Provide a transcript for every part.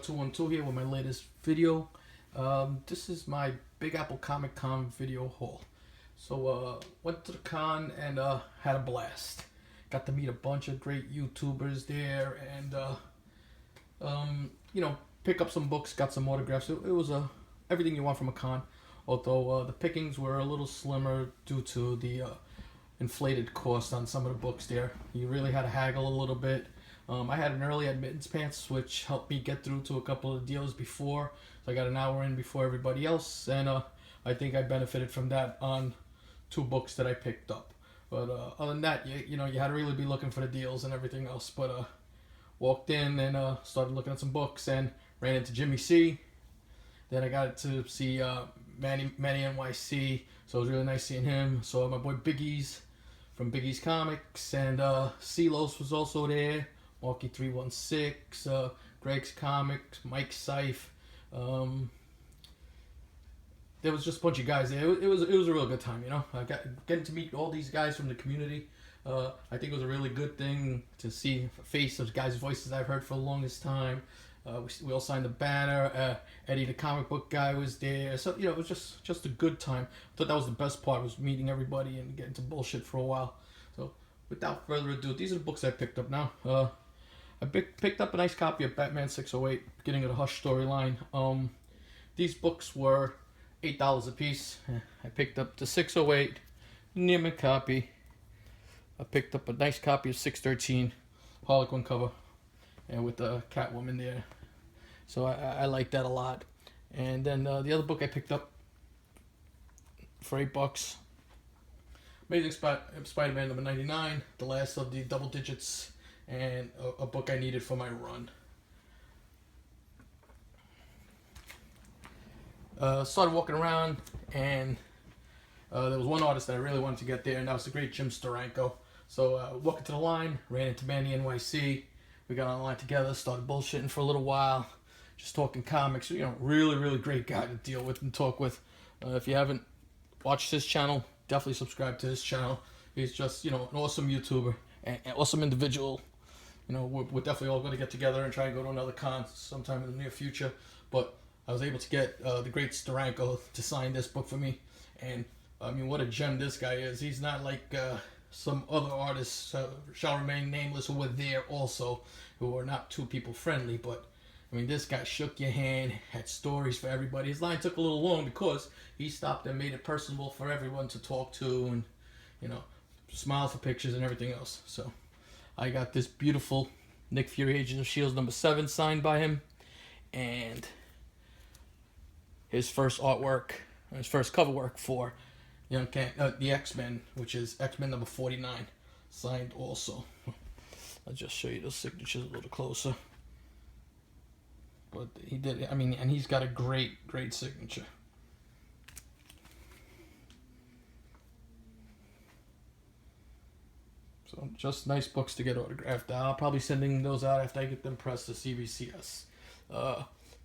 212 here with my latest video. This is my Big Apple Comic Con video haul. So went to the con and had a blast. Got to meet a bunch of great YouTubers there and pick up some books, got some autographs. It was everything you want from a con. Although the pickings were a little slimmer due to the inflated cost on some of the books there. You really had to haggle a little bit. I had an early admittance pass, which helped me get through to a couple of deals before. So I got an hour in before everybody else, and I think I benefited from that on 2 books that I picked up. But other than that, you had to really be looking for the deals and everything else. But walked in and started looking at some books and ran into Jimmy C. Then I got to see Manny NYC, so it was really nice seeing him. Saw my boy Biggie's from Biggie's Comics, and Celos was also there. Walkie 316, Greg's Comics, Mike Seif. There was just a bunch of guys there. It was a real good time, getting to meet all these guys from the community. I think it was a really good thing to see a face of guys' voices I've heard for the longest time. We all signed the banner. Eddie, the comic book guy, was there. So it was just a good time. I thought that was the best part, was meeting everybody and getting to bullshit for a while. So without further ado, these are the books I picked up now. I picked up a nice copy of Batman 608, beginning of the Hush storyline. These books were $8 a piece. I picked up the 608 Neiman copy. I picked up a nice copy of 613 Harlequin cover, and with the Catwoman there. So I like that a lot. And then the other book I picked up for $8. Amazing Spider-Man number 99, the last of the double digits, and a book I needed for my run. Started walking around, and there was one artist that I really wanted to get there, and that was the great Jim Steranko. So walking to the line, ran into Manny NYC. We got on the line together, started bullshitting for a little while, just talking comics. Really, really great guy to deal with and talk with. If you haven't watched his channel, definitely subscribe to his channel. He's just, an awesome YouTuber and awesome individual. We're definitely all going to get together and try and go to another con sometime in the near future. But I was able to get the great Steranko to sign this book for me. And, what a gem this guy is. He's not like some other artists, shall remain nameless, who were there also, who are not too people friendly. But, this guy shook your hand, had stories for everybody. His line took a little long because he stopped and made it personable for everyone to talk to and, smile for pictures and everything else. So I got this beautiful Nick Fury Agent of S.H.I.E.L.D. number 7 signed by him, and his first artwork, his first cover work for the X-Men, which is X-Men number 49, signed also. I'll just show you those signatures a little closer. But he did, and he's got a great signature. So just nice books to get autographed. I'll probably sending those out after I get them pressed to CBCS.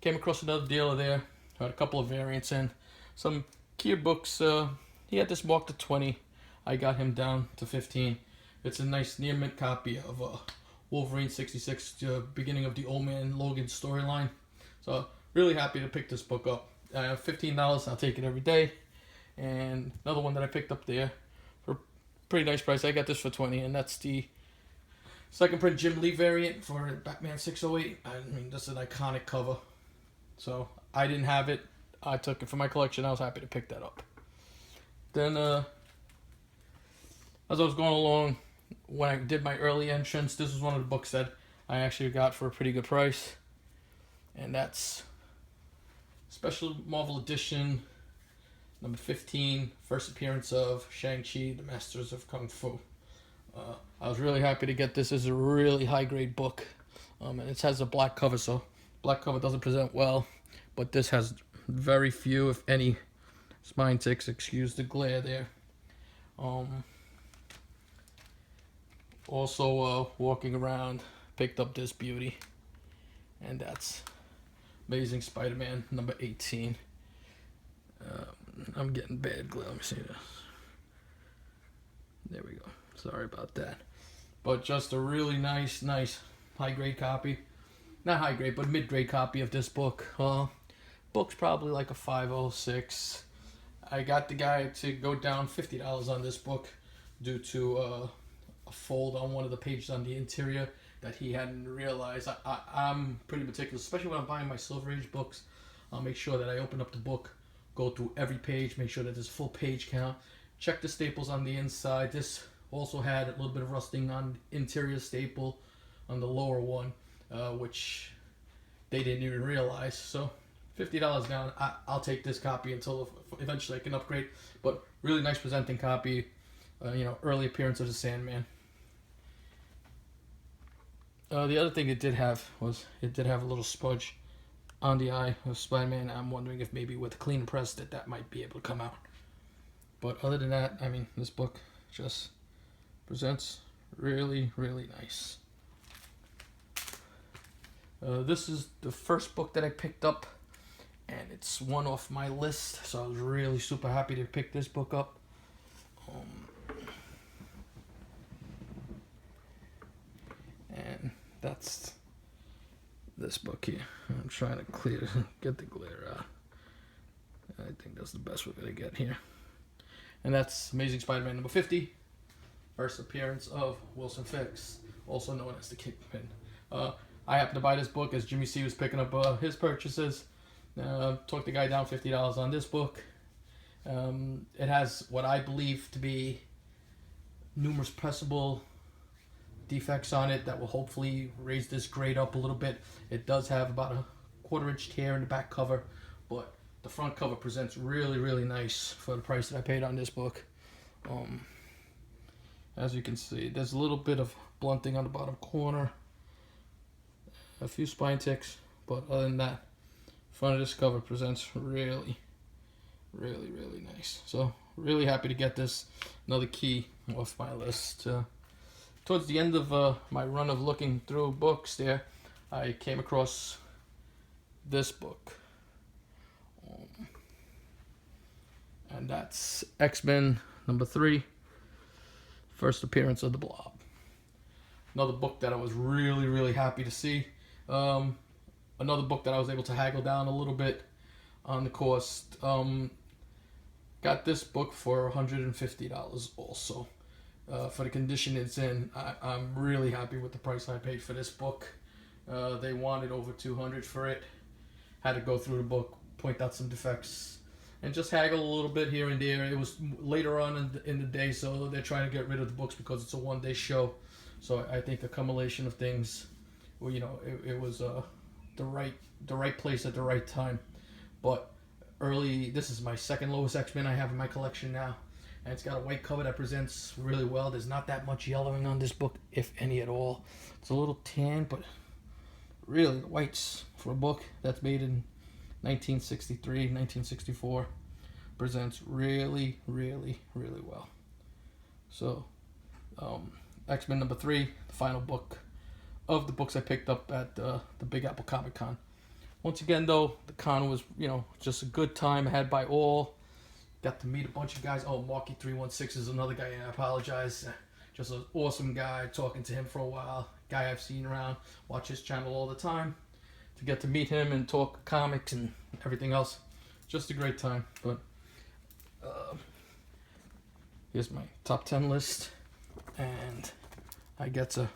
Came across another dealer there. Had a couple of variants in. Some Kier books. He had this marked to 20. I got him down to 15. It's a nice near mint copy of Wolverine 66, beginning of the Old Man Logan storyline. So really happy to pick this book up. $15, I'll take it every day. And another one that I picked up there for a pretty nice price. I got this for 20, and that's the second print Jim Lee variant for Batman 608. This is an iconic cover. So I didn't have it. I took it for my collection. I was happy to pick that up. Then as I was going along, when I did my early entrance, this was one of the books that I actually got for a pretty good price. And that's Special Marvel Edition number 15, first appearance of Shang-Chi, the Masters of Kung Fu. I was really happy to get this. It's a really high-grade book. And it has a black cover, so black cover doesn't present well. But this has very few, if any, spine ticks. Excuse the glare there. Also, walking around, picked up this beauty. And that's Amazing Spider-Man number 18. I'm getting bad glare. Let me see this. There we go. Sorry about that. But just a really nice high grade copy. not high grade, but mid grade copy of this book. Book's probably like a 506. I got the guy to go down $50 on this book due to a fold on one of the pages on the interior that he hadn't realized. I'm pretty meticulous, especially when I'm buying my Silver Age books. I'll make sure that I open up the book, go through every page, make sure that there's a full page count, check the staples on the inside. This also had a little bit of rusting on the interior staple on the lower one, which they didn't even realize. So $50 down. I'll take this copy until eventually I can upgrade. But really nice presenting copy. Early appearance of the Sandman. The other thing it did have was it did have a little smudge on the eye of Spider-Man. I'm wondering if maybe with a clean press that might be able to come out. But other than that, I mean, this book just presents really, really nice. This is the first book that I picked up, and it's one off my list, so I was really super happy to pick this book up. And that's this book here. I'm trying to get the glare out. I think that's the best we're going to get here. And that's Amazing Spider-Man number 50. First appearance of Wilson Fisk, also known as the Kingpin. I happened to buy this book as Jimmy C was picking up his purchases. Took the guy down $50 on this book. It has what I believe to be numerous pressable defects on it that will hopefully raise this grade up a little bit. It does have about a 1/4 inch tear in the back cover, but the front cover presents really, really nice for the price that I paid on this book. As you can see, there's a little bit of blunting on the bottom corner, a few spine ticks, but other than that, front of this cover presents really, really, really nice. So really happy to get this, another key off my list. Towards the end of my run of looking through books there, I came across this book. And that's X-Men number 3, first appearance of the Blob. Another book that I was really, really happy to see. Another book that I was able to haggle down a little bit on the cost. Got this book for $150 also. For the condition it's in, I'm really happy with the price I paid for this book. They wanted over $200 for it. Had to go through the book, point out some defects, and just haggle a little bit here and there. It was later on in the day, so they're trying to get rid of the books because it's a one-day show. So I think a accumulation of things, well, it was the right place at the right time. But this is my second lowest X-Men I have in my collection now. And it's got a white cover that presents really well. There's not that much yellowing on this book, if any at all. It's a little tan, but really the whites for a book that's made in 1963, 1964 presents really, really, really well. So, X-Men number 3, the final book of the books I picked up at the Big Apple Comic Con. Once again, though, the con was, just a good time had by all. Got to meet a bunch of guys. Oh, Marky316 is another guy, and I apologize. Just an awesome guy, talking to him for a while. Guy I've seen around, watch his channel all the time. To get to meet him and talk comics and everything else. Just a great time. But here's my top 10 list. And I get to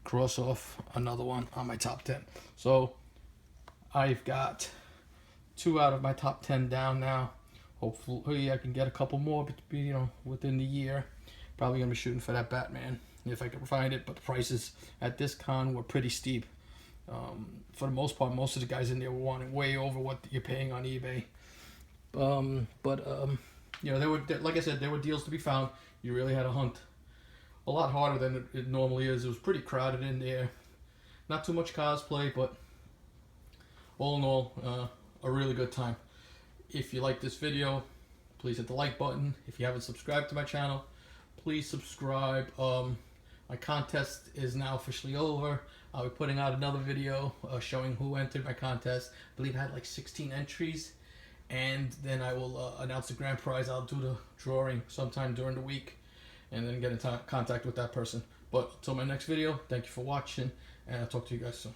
cross off another one on my top 10. So I've got 2 out of my top 10 down now. Hopefully I can get a couple more, within the year. Probably gonna be shooting for that Batman if I can find it. But the prices at this con were pretty steep. For the most part, most of the guys in there were wanting way over what you're paying on eBay. There were, like I said, there were deals to be found. You really had to hunt a lot harder than it normally is. It was pretty crowded in there. Not too much cosplay, but all in all, a really good time. If you like this video, please hit the like button. If you haven't subscribed to my channel, please subscribe. My contest is now officially over. I'll be putting out another video showing who entered my contest. I believe I had like 16 entries. And then I will announce the grand prize. I'll do the drawing sometime during the week and then get in contact with that person. But until my next video, thank you for watching, and I'll talk to you guys soon.